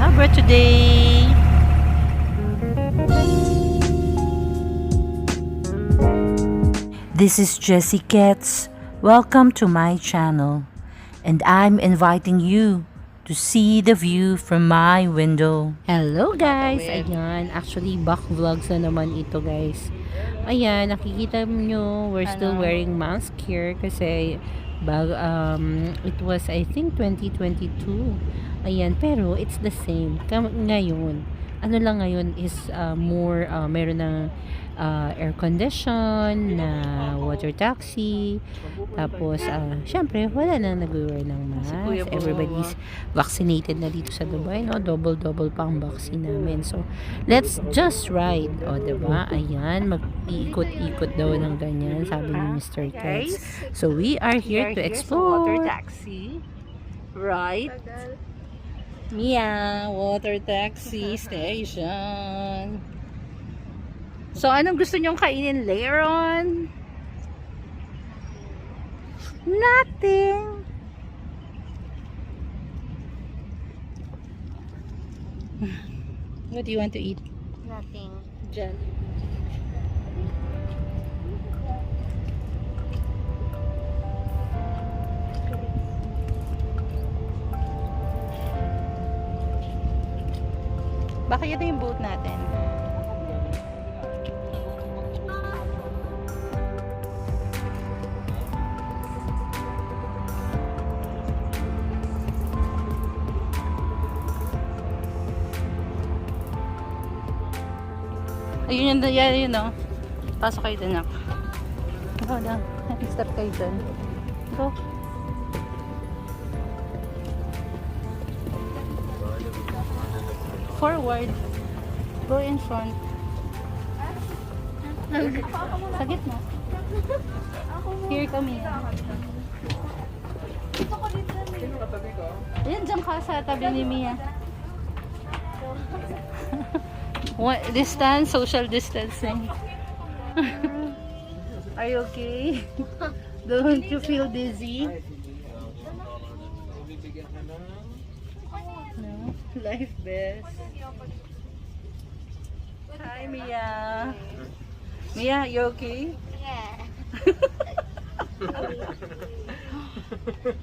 Abra today. This is Jessie Ketz. Welcome to my channel. And I'm inviting you to see the view from my window. Hello guys! Ayan, actually back vlogs na naman ito guys. Ayan, nakikita nyo, we're still wearing mask here kasi it was I think 2022. Ayan, pero it's the same. Ngayon, ano lang ngayon is more, meron ng air condition na water taxi. Tapos, syempre, wala nang nag-wear ng mask. Everybody's vaccinated na dito sa Dubai, no? Double pa ang vaccine namin. So, let's just ride. O, diba? Ayan, mag-iikot-ikot daw ng ganyan, sabi ni Mr. Katz. So, we are here to explore. Water taxi. Right. Mia, water taxi station. So, anong gusto nyong kainin later on? Nothing. What do you want to eat? Nothing. Jen. Baka ito yung boat natin. Ayun yun o. Pasok kayo dun, nak. Go down. Step kayo dun. Go. Forward. Go in front. Sa gitna. Here kami. Ayan, dyan ka sa tabi ni Mia. Distance, social distancing. Are you okay? Don't you feel dizzy? No? Life best. Hi, Mia. Mia, you okay? Yeah.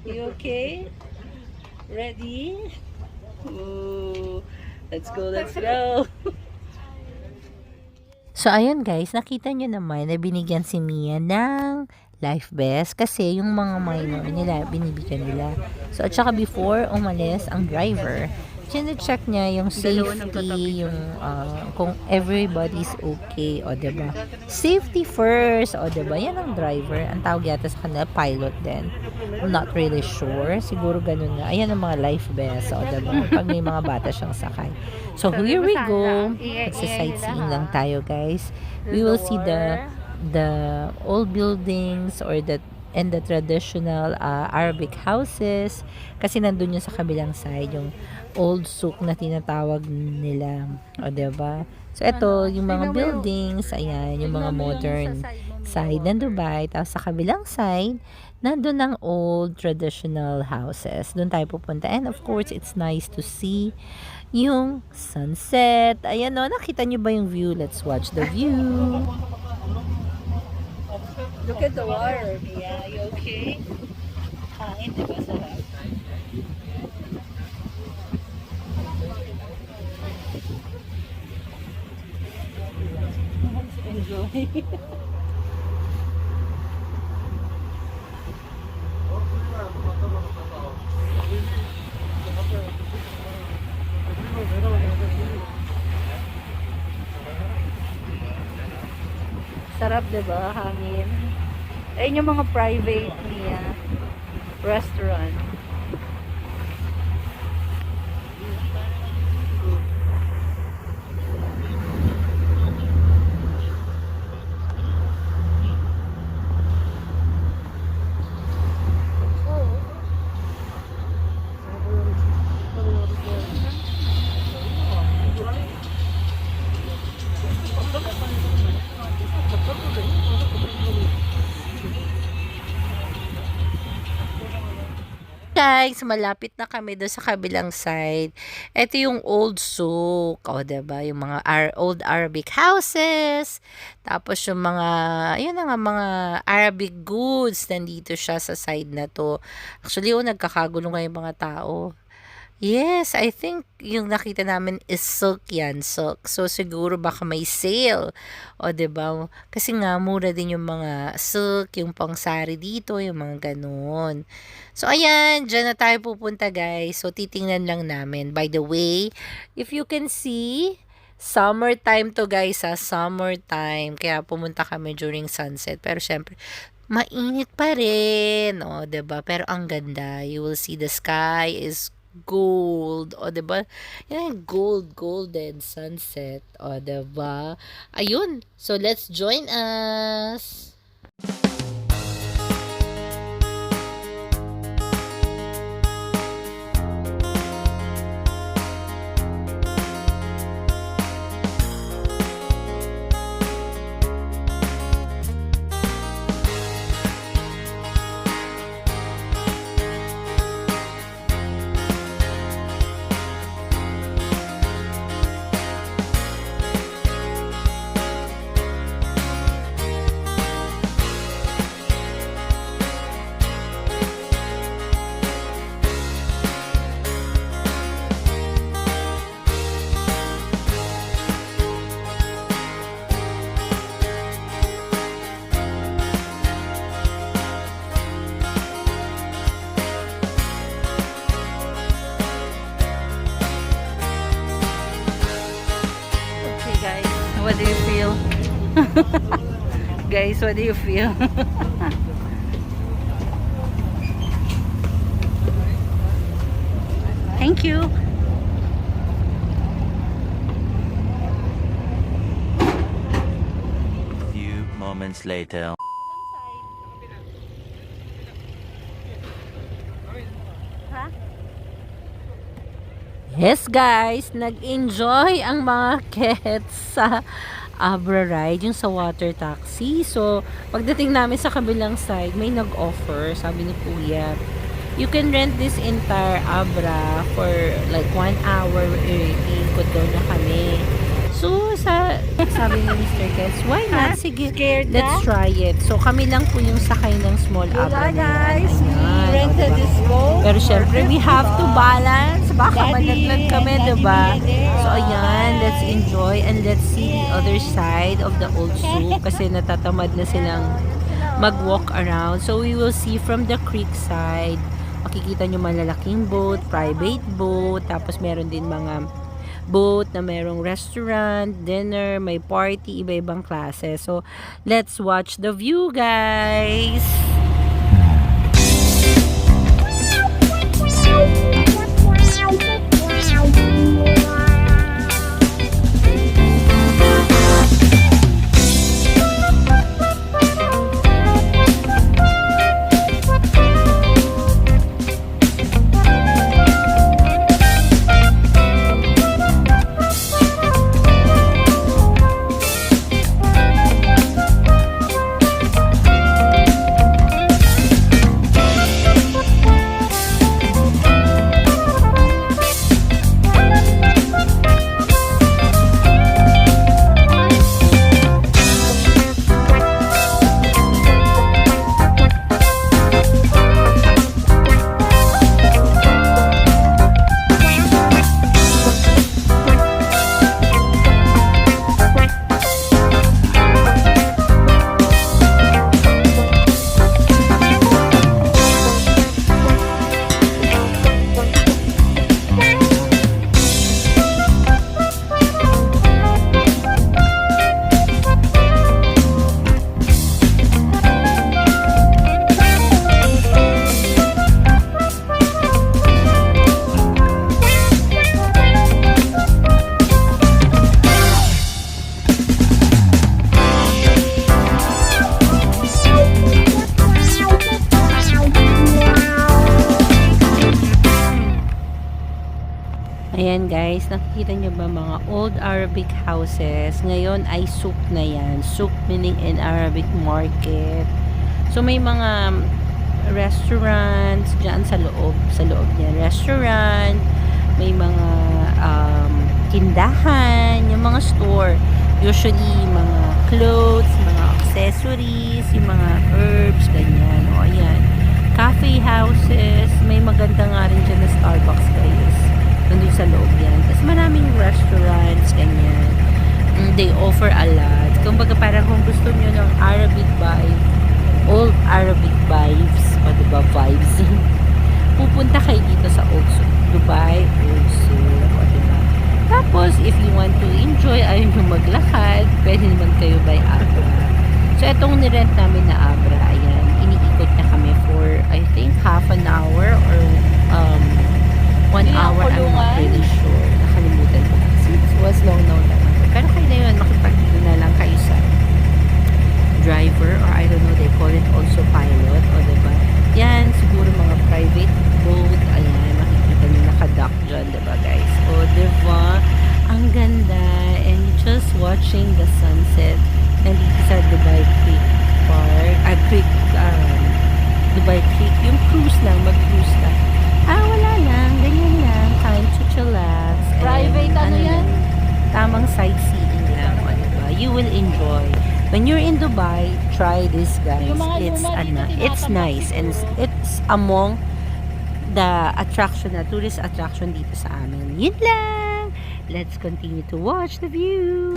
You okay? Ready? Ooh. Let's go, let's go. So, ayun guys, nakita nyo naman na binigyan si Mia ng life vest kasi yung mga minor nila, binibigyan nila. So, at saka before umalis ang driver, check niya yung safety, yung kung everybody's okay, o diba? Safety first, o diba? Yan ang driver. Ang tawag yata sa kanila, pilot din. I'm not really sure. Siguro ganun nga. Ayan ang mga life vest, o diba? Pag may mga bata siyang sakay. So, here we go. Magsa-sightseeing lang tayo, guys. We will see the old buildings or the traditional Arabic houses kasi nandun yung sa kabilang side yung old souk na tinatawag nila, o diba? So ito yung mga buildings, ayan yung mga modern side ng Dubai, tapos sa kabilang side nandun ang old traditional houses. Doon tayo pupunta, and of course it's nice to see yung sunset. Ayan o, nakita nyo ba yung view? Let's watch the view. Look at the water, Mia. You okay? Hangin, diba? Sarap. Enjoy. Sarap, diba? Hangin. Ayun yung mga private niya restaurant. guys, malapit na kami doon sa kabilang side. Ito yung old souk. O, diba? Yung mga old Arabic houses. Tapos yung mga, yun na nga, mga Arabic goods. Nandito siya sa side na to. Actually, nagkakagulo nga yung mga tao. Yes, I think yung nakita namin is silk yan, silk. So, siguro baka may sale. O, 'di ba? Kasi nga, mura din yung mga silk, yung pangsari dito, yung mga ganun. So, ayan, dyan na tayo pupunta, guys. So, titingnan lang namin. By the way, if you can see, summertime to, guys, ha? Summertime. Kaya pumunta kami during sunset. Pero, syempre, mainit pa rin. O, 'di ba? Pero ang ganda. You will see the sky is gold. O, 'di ba? Yan, golden sunset. O, 'di ba? Ayun. So, let's join us. Okay, guys. What do you feel? Guys, what do you feel? Thank you. Few moments later. Yes, guys, nag-enjoy ang mga kids sa Abra ride, yung sa water taxi. So, pagdating namin sa kabilang side, may nag-offer, sabi ni Kuya, you can rent this entire Abra for like 1 hour, ikot daw na kami. So, sabi ni Mr. Guest, why not? Sige, Scared let's na? try it. So, kami lang po yung sakay ng small Abra na yan. guys, we Ayan, rented o, diba? this boat. Pero syempre, we have to balance. Baka Daddy, malaglag kami, Daddy diba? Miguel. So, ayan, let's enjoy and let's see the other side of the old souk kasi natatamad na silang mag-walk around. So, we will see from the creek side. Makikita nyo malalaking boat, private boat, tapos meron din mga boat na merong restaurant, dinner, may party, iba-ibang klase. So, let's watch the view, guys! Ayan guys, nakikita nyo ba mga old Arabic houses? Ngayon ay souk na yan. Souk meaning in Arabic market. So may mga restaurants dyan sa loob niya. Restaurant, may mga tindahan, yung mga store. Usually, mga clothes, mga accessories, yung mga herbs, ganyan. O, ayan. Cafe houses, may maganda nga rin dyan na Starbucks, guys. Nandun sa loob yan. Tapos maraming restaurants, ganyan. They offer a lot. Kumbaga parang kung gusto nyo ng Arabic vibe, old Arabic vibes, o diba vibes, pupunta kayo dito sa Old Souk, Dubai, Old Souk, o diba? Tapos, if you want to enjoy, ayaw nyo maglakad, pwede naman kayo by Abra. So, itong nirent namin na Abra, ayan, iniikot na kami for, I think, half an hour or 1 hour, I'm not really sure. Nakalimutan ko kasi it was long now lang. Pero kayo na yun, makipag-ino na lang kayo sa driver or I don't know, they call it also pilot, o diba? Yan, siguro mga private boat, ayan, makikita nyo nakadock dyan, diba guys? O diba? Ang ganda, and just watching the sunset nandito sa Dubai Creek Park, Dubai Creek, yung cruise lang, mag-cruise lang. Wala lang, ganyan lang, time to chillax. Private, ano yan? Tamang sightseeing lang, o diba? You will enjoy. When you're in Dubai, try this, guys. Yung mga It's luma dito, it's tinatamad nice and it's among the tourist attraction dito sa amin. Yun lang. Let's continue to watch the view.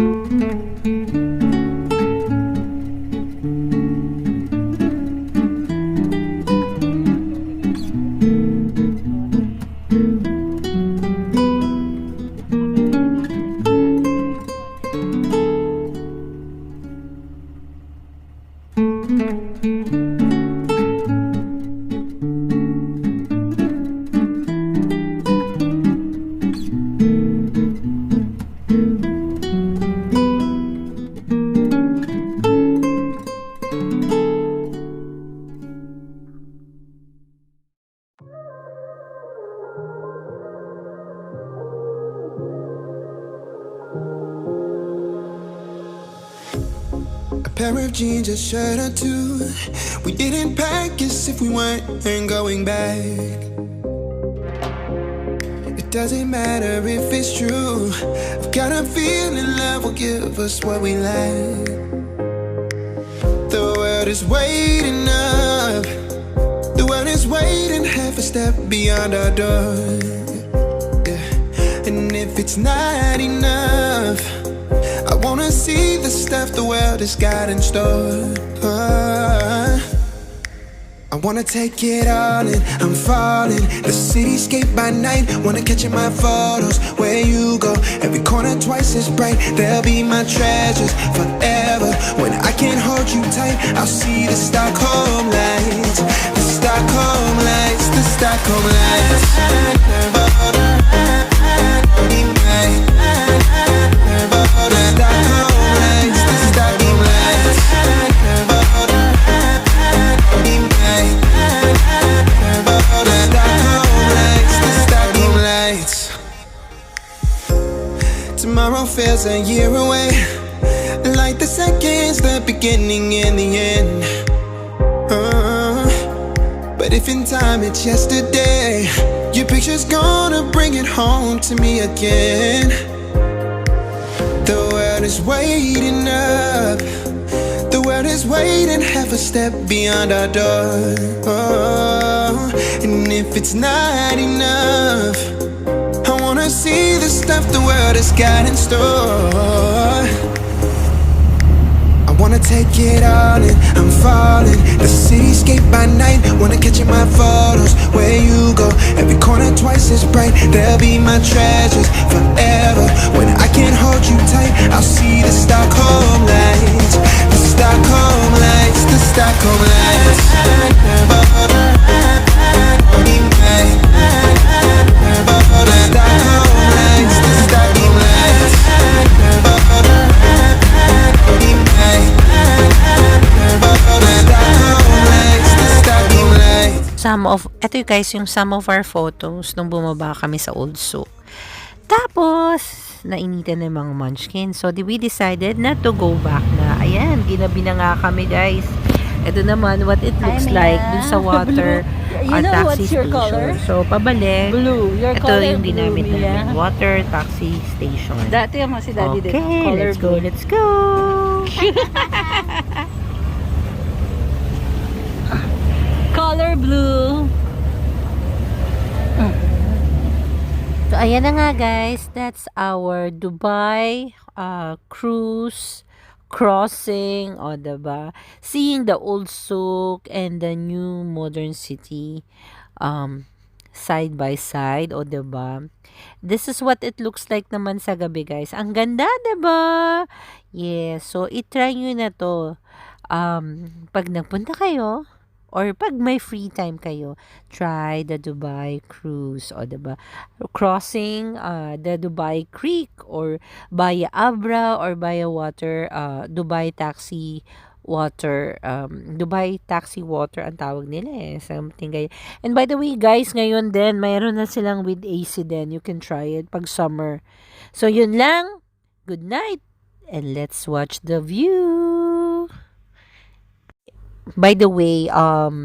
Pair of jeans, a shirt or two. We didn't pack as if we weren't going back. It doesn't matter if it's true. I've got a feeling love will give us what we lack. The world is waiting up. The world is waiting half a step beyond our door. Yeah. And if it's not enough, I wanna see the stuff the world has got in store. I wanna take it all in, I'm falling. The cityscape by night, wanna catch in my photos. Where you go, every corner twice as bright. They'll be my treasures forever. When I can't hold you tight, I'll see the Stockholm lights. The Stockholm lights, the Stockholm lights. Tomorrow feels a year away, like the seconds, the beginning and the end. But if in time it's yesterday, your picture's gonna bring it home to me again. The world is waiting up. The world is waiting half a step beyond our door. And if it's not enough, I wanna see the stuff the world has got in store. I wanna take it all in, I'm falling. The cityscape by night, wanna catch in my photos. Where you go, every corner twice as bright. They'll be my treasures forever. When I can't hold you tight, I'll see the Stockholm lights. The Stockholm lights, the Stockholm lights. Ito yung guys, yung some of our photos nung bumaba kami sa Old Souk. Tapos, nainitan na yung mga munchkin. So, we decided not to go back na. Ayan, ginabi na nga kami guys. Ito naman, what it looks Mia. like dun sa water You know taxi what's your station. color? So, pabalik. Blue. Your Ito color yung blue, ginamit Mia. namin. Water taxi station. Dati yung si Daddy din. Okay, Color let's go, blue. let's go! Color blue. So, ayan na nga guys. That's our Dubai cruise crossing. O, diba? Seeing the old souk and the new modern city side by side. O, diba? This is what it looks like naman sa gabi guys. Ang ganda, diba? Yes. So, itry nyo na to. Pag nagpunta kayo, or pag may free time kayo, try the Dubai cruise, o diba? Crossing the Dubai Creek or via Abra or via water, Dubai taxi water, Dubai taxi water ang tawag nila something ganyan. And by the way guys, ngayon din mayroon na silang with AC din. You can try it pag summer. So yun lang. Good night and let's watch the view. By the way, I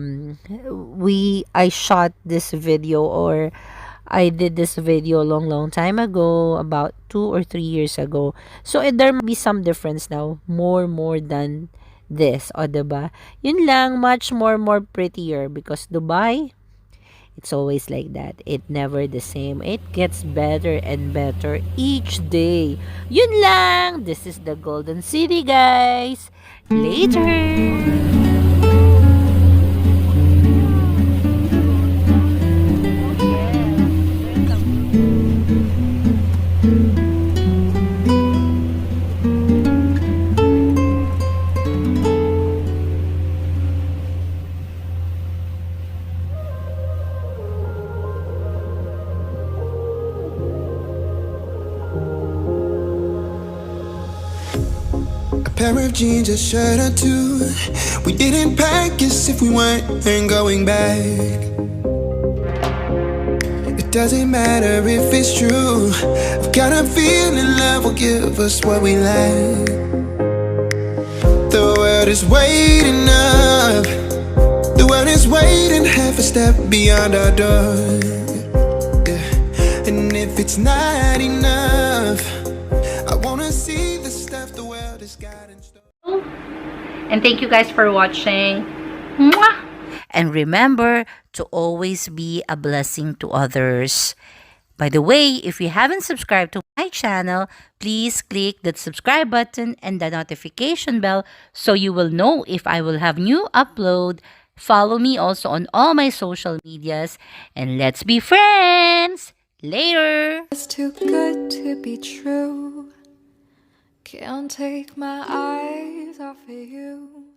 shot this video, or I did this video long time ago, about 2 or 3 years ago. So there may be some difference now, more than this, o diba? Yun lang, much more prettier because Dubai, it's always like that. It never the same. It gets better and better each day. Yun lang. This is the Golden City, guys. Later. Pair of jeans, a shirt or two. We didn't pack as if we weren't going back. It doesn't matter if it's true. I've got a feeling love will give us what we lack. The world is waiting up. The world is waiting half a step beyond our door. Yeah. And if it's not enough, I wanna see the stuff the world has got in store. And thank you guys for watching. Mwah! And remember to always be a blessing to others. By the way, if you haven't subscribed to my channel, please click that subscribe button and the notification bell so you will know if I will have new upload. Follow me also on all my social medias and let's be friends. Later. It's too good to be true. Can't take my eyes off of you.